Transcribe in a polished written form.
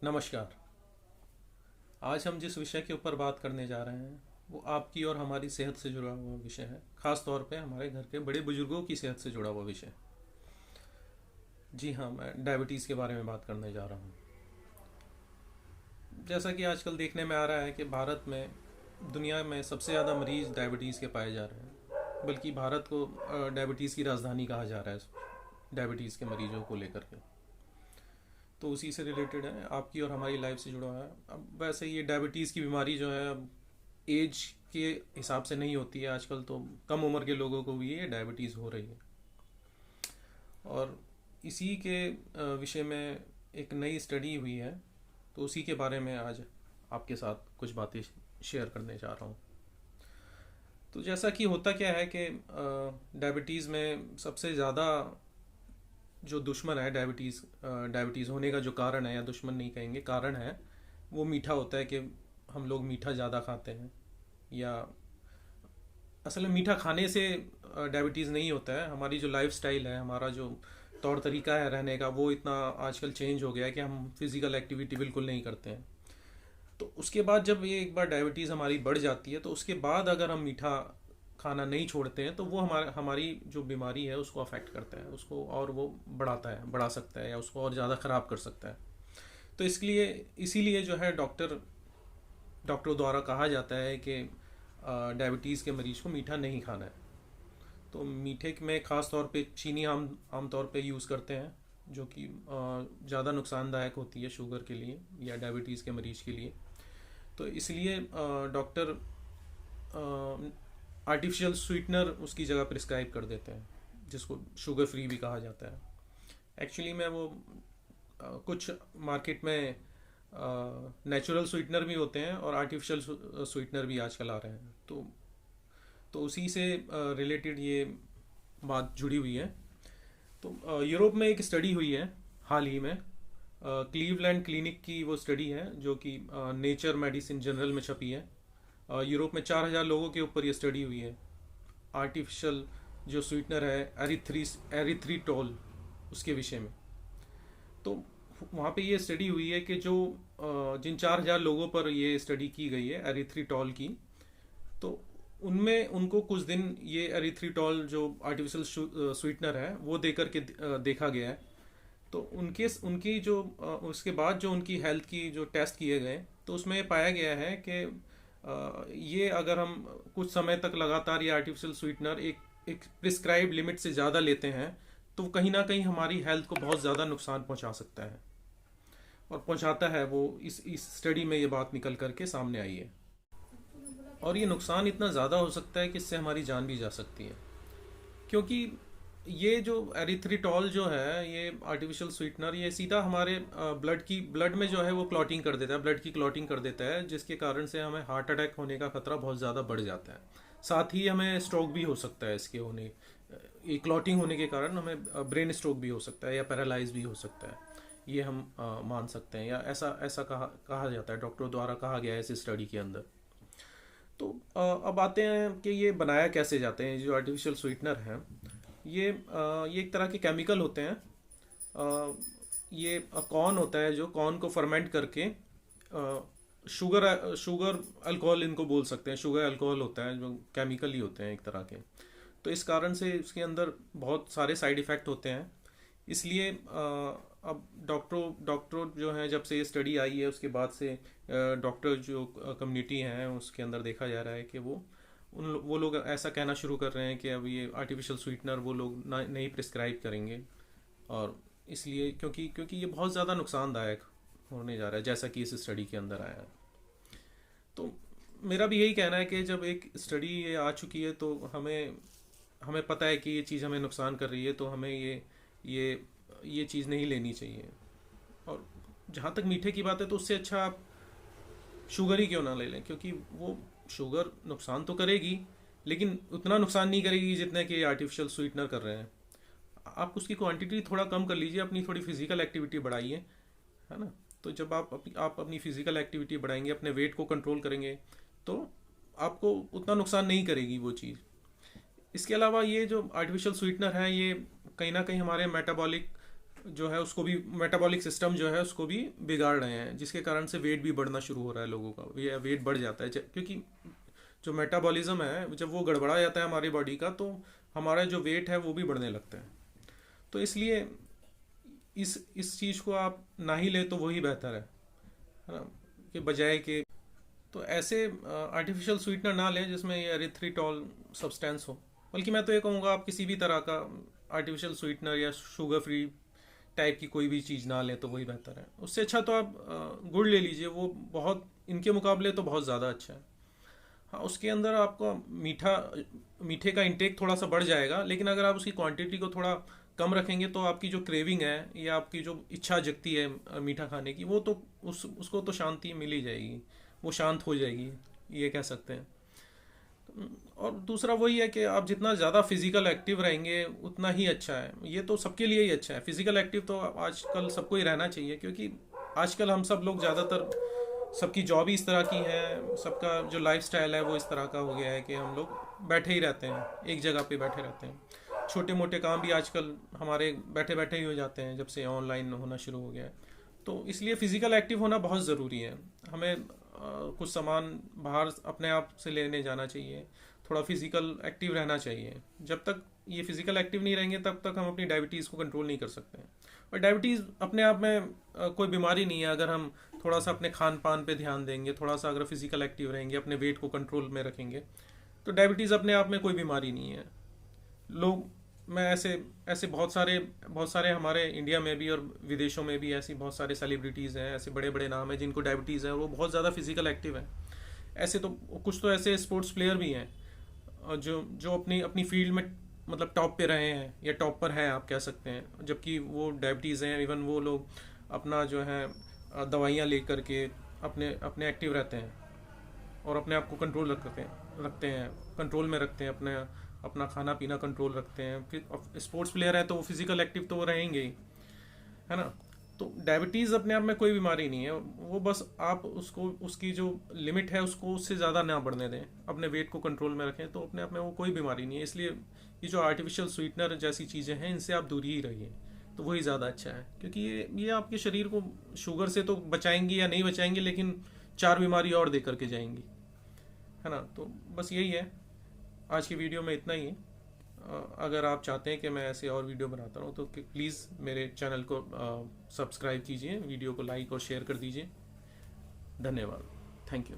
नमस्कार। आज हम जिस विषय के ऊपर बात करने जा रहे हैं वो आपकी और हमारी सेहत से जुड़ा हुआ विषय है। खास तौर पे हमारे घर के बड़े बुजुर्गों की सेहत से जुड़ा हुआ विषय। जी हाँ, मैं डायबिटीज़ के बारे में बात करने जा रहा हूँ। जैसा कि आजकल देखने में आ रहा है कि भारत में दुनिया में सबसे ज़्यादा मरीज़ डायबिटीज़ के पाए जा रहे हैं। बल्कि भारत को डायबिटीज़ की राजधानी कहा जा रहा है डायबिटीज़ के मरीजों को लेकर के। तो उसी से रिलेटेड है, आपकी और हमारी लाइफ से जुड़ा है। अब वैसे ये डायबिटीज़ की बीमारी जो है अब एज के हिसाब से नहीं होती है। आजकल तो कम उम्र के लोगों को भी ये डायबिटीज़ हो रही है। और इसी के विषय में एक नई स्टडी हुई है, तो उसी के बारे में आज आपके साथ कुछ बातें शेयर करने जा रहा हूँ। तो जैसा कि होता क्या है कि डायबिटीज़ में सबसे ज़्यादा जो दुश्मन है डायबिटीज़ होने का जो कारण है, या दुश्मन नहीं कहेंगे, कारण है, वो मीठा होता है कि हम लोग मीठा ज़्यादा खाते हैं। या असल में मीठा खाने से डायबिटीज़ नहीं होता है। हमारी जो लाइफ स्टाइल है, हमारा जो तौर तरीका है रहने का, वो इतना आजकल चेंज हो गया है कि हम फिज़िकल एक्टिविटी बिल्कुल नहीं करते हैं। तो उसके बाद जब ये एक बार डायबिटीज़ हमारी बढ़ जाती है, तो उसके बाद अगर हम मीठा खाना नहीं छोड़ते हैं तो वो हमारी जो बीमारी है उसको अफेक्ट करता है, उसको और वो बढ़ा सकता है या उसको और ज़्यादा ख़राब कर सकता है। तो इसलिए इसीलिए जो है डॉक्टरों द्वारा कहा जाता है कि डायबिटीज़ के मरीज़ को मीठा नहीं खाना है। तो मीठे में ख़ास तौर पे चीनी आम तौर पे यूज़ करते हैं, जो कि ज़्यादा नुकसानदायक होती है शुगर के लिए या डायबिटीज़ के मरीज़ के लिए। तो इसलिए डॉक्टर आर्टिफिशियल स्वीटनर उसकी जगह प्रिस्क्राइब कर देते हैं, जिसको शुगर फ्री भी कहा जाता है। एक्चुअली में वो कुछ मार्केट में नेचुरल स्वीटनर भी होते हैं और आर्टिफिशियल स्वीटनर भी आजकल आ रहे हैं। तो उसी से रिलेटेड ये बात जुड़ी हुई है। तो यूरोप में एक स्टडी हुई है हाल ही में, क्लीवलैंड क्लिनिक की वो स्टडी है, जो कि नेचर मेडिसिन जर्नल में छपी है। यूरोप में 4,000 लोगों के ऊपर ये स्टडी हुई है। आर्टिफिशियल जो स्वीटनर है एरिथ्रिटोल, उसके विषय में। तो वहाँ पे ये स्टडी हुई है कि जो जिन 4,000 लोगों पर ये स्टडी की गई है एरिथ्रिटोल की, तो उनमें उनको कुछ दिन ये एरिथ्रिटोल जो आर्टिफिशियल स्वीटनर है वो दे करके देखा गया है। तो उनकी जो उसके बाद जो उनकी हेल्थ की जो टेस्ट किए गए, तो उसमें ये पाया गया है कि ये अगर हम कुछ समय तक लगातार ये आर्टिफिशियल स्वीटनर एक प्रिस्क्राइब लिमिट से ज़्यादा लेते हैं, तो कहीं ना कहीं हमारी हेल्थ को बहुत ज़्यादा नुकसान पहुंचा सकता है, और पहुंचाता है। वो इस स्टडी में ये बात निकल करके सामने आई है। और ये नुकसान इतना ज़्यादा हो सकता है कि इससे हमारी जान भी जा सकती है। क्योंकि ये जो एरिथ्रिटॉल जो है, ये आर्टिफिशियल स्वीटनर, ये सीधा हमारे ब्लड में जो है वो क्लॉटिंग कर देता है, ब्लड की क्लॉटिंग कर देता है, जिसके कारण से हमें हार्ट अटैक होने का खतरा बहुत ज़्यादा बढ़ जाता है। साथ ही हमें स्ट्रोक भी हो सकता है इसके होने, ये क्लॉटिंग होने के कारण हमें ब्रेन स्ट्रोक भी हो सकता है या पैरालाइज भी हो सकता है। ये हम मान सकते हैं, या ऐसा ऐसा कहा जाता है, डॉक्टरों द्वारा कहा गया है इस स्टडी के अंदर। तो अब आते हैं कि ये बनाया कैसे जाते हैं। जो आर्टिफिशियल स्वीटनर हैं, ये एक तरह के केमिकल होते हैं। ये कॉर्न होता है, जो कॉर्न को फर्मेंट करके शुगर अल्कोहल इनको बोल सकते हैं, शुगर अल्कोहल होता है, जो केमिकल ही होते हैं एक तरह के। तो इस कारण से इसके अंदर बहुत सारे साइड इफ़ेक्ट होते हैं। इसलिए अब डॉक्टर जो हैं, जब से ये स्टडी आई है उसके बाद से डॉक्टर जो कम्युनिटी हैं उसके अंदर देखा जा रहा है कि वो लोग ऐसा कहना शुरू कर रहे हैं कि अब ये आर्टिफिशियल स्वीटनर वो लोग नहीं प्रिस्क्राइब करेंगे। और इसलिए क्योंकि ये बहुत ज़्यादा नुकसानदायक होने जा रहा है, जैसा कि इस स्टडी के अंदर आया है। तो मेरा भी यही कहना है कि जब एक स्टडी ये आ चुकी है, तो हमें हमें पता है कि ये चीज़ हमें नुकसान कर रही है, तो हमें ये ये चीज़ नहीं लेनी चाहिए। और जहाँ तक मीठे की बात है, तो उससे अच्छा आप शुगर ही क्यों ना ले लें, क्योंकि वो शुगर नुकसान तो करेगी, लेकिन उतना नुकसान नहीं करेगी जितने कि आर्टिफिशियल स्वीटनर कर रहे हैं। आप उसकी क्वांटिटी थोड़ा कम कर लीजिए, अपनी थोड़ी फिजिकल एक्टिविटी बढ़ाइए, है ना। तो जब आप अपनी फिजिकल एक्टिविटी बढ़ाएंगे, अपने वेट को कंट्रोल करेंगे, तो आपको उतना नुकसान नहीं करेगी वो चीज़। इसके अलावा ये जो आर्टिफिशियल स्वीटनर है, ये कहीं ना कहीं हमारे मेटाबॉलिक जो है उसको भी, मेटाबॉलिक सिस्टम जो है उसको भी बिगाड़ रहे हैं, जिसके कारण से वेट भी बढ़ना शुरू हो रहा है लोगों का, ये वेट बढ़ जाता है क्योंकि जो मेटाबॉलिज्म है जब वो गड़बड़ा जाता है हमारी बॉडी का, तो हमारा जो वेट है वो भी बढ़ने लगता है। तो इसलिए इस चीज़ को आप ना ही ले तो वही बेहतर है ना, कि बजाय कि तो ऐसे आर्टिफिशियल स्वीटनर ना लें जिसमें ये एरिथ्रिटॉल सब्सटेंस हो। बल्कि मैं तो ये कहूँगा आप किसी भी तरह का आर्टिफिशियल स्वीटनर या शुगर फ्री टाइप की कोई भी चीज़ ना लें तो वही बेहतर है। उससे अच्छा तो आप गुड़ ले लीजिए, वो बहुत इनके मुकाबले तो बहुत ज़्यादा अच्छा है। हाँ, उसके अंदर आपको मीठे का इंटेक थोड़ा सा बढ़ जाएगा, लेकिन अगर आप उसकी क्वांटिटी को थोड़ा कम रखेंगे तो आपकी जो क्रेविंग है या आपकी जो इच्छा जगती है मीठा खाने की, वो तो उसको तो शांति मिल ही जाएगी, वो शांत हो जाएगी, ये कह सकते हैं। और दूसरा वही है कि आप जितना ज़्यादा फिजिकल एक्टिव रहेंगे उतना ही अच्छा है, ये तो सबके लिए ही अच्छा है। फिजिकल एक्टिव तो आजकल सबको ही रहना चाहिए, क्योंकि आजकल हम सब लोग ज़्यादातर, सबकी जॉब ही इस तरह की है, सबका जो लाइफस्टाइल है वो इस तरह का हो गया है कि हम लोग बैठे ही रहते हैं, एक जगह पे बैठे रहते हैं। छोटे मोटे काम भी आजकल हमारे बैठे बैठे ही हो जाते हैं जब से ऑनलाइन होना शुरू हो गया है। तो इसलिए फिजिकल एक्टिव होना बहुत ज़रूरी है। हमें कुछ सामान बाहर अपने आप से लेने जाना चाहिए, थोड़ा फिजिकल एक्टिव रहना चाहिए। जब तक ये फिजिकल एक्टिव नहीं रहेंगे तब तक हम अपनी डायबिटीज़ को कंट्रोल नहीं कर सकते हैं। और डायबिटीज़ अपने आप में कोई बीमारी नहीं है, अगर हम थोड़ा सा अपने खान पान पे ध्यान देंगे, थोड़ा सा अगर फिजिकल एक्टिव रहेंगे, अपने वेट को कंट्रोल में रखेंगे, तो डायबिटीज़ अपने आप में कोई बीमारी नहीं है। लोग, मैं ऐसे ऐसे बहुत सारे हमारे इंडिया में भी और विदेशों में भी ऐसी बहुत सारे सेलिब्रिटीज़ हैं, ऐसे बड़े बड़े नाम हैं जिनको डायबिटीज़ है और वो बहुत ज़्यादा फिजिकल एक्टिव हैं। ऐसे तो कुछ तो ऐसे स्पोर्ट्स प्लेयर भी हैं जो जो अपनी अपनी फील्ड में मतलब टॉप पे रहे हैं या टॉप पर हैं आप कह सकते हैं, जबकि वो डायबिटीज़ हैं। इवन वो लोग अपना जो है दवाइयाँ ले करके अपने अपने एक्टिव रहते हैं और अपने आप को कंट्रोल रखते हैं कंट्रोल में रखते हैं, अपने अपना खाना पीना कंट्रोल रखते हैं। फिर स्पोर्ट्स प्लेयर है तो वो फिजिकल एक्टिव तो वो रहेंगे ही, है ना। तो डायबिटीज़ अपने आप में कोई बीमारी नहीं है, वो बस आप उसको, उसकी जो लिमिट है उसको उससे ज़्यादा ना बढ़ने दें, अपने वेट को कंट्रोल में रखें, तो अपने आप में वो कोई बीमारी नहीं है। इसलिए ये जो आर्टिफिशियल स्वीटनर जैसी चीज़ें हैं इनसे आप दूर ही रहिए, तो वही ज़्यादा अच्छा है। क्योंकि ये आपके शरीर को शुगर से तो बचाएंगी या नहीं बचाएंगी, लेकिन 4 बीमारी और दे करके जाएंगी, है ना। तो बस यही है, आज की वीडियो में इतना ही है। अगर आप चाहते हैं कि मैं ऐसे और वीडियो बनाता रहूँ तो प्लीज़ मेरे चैनल को सब्सक्राइब कीजिए, वीडियो को लाइक और शेयर कर दीजिए। धन्यवाद, थैंक यू।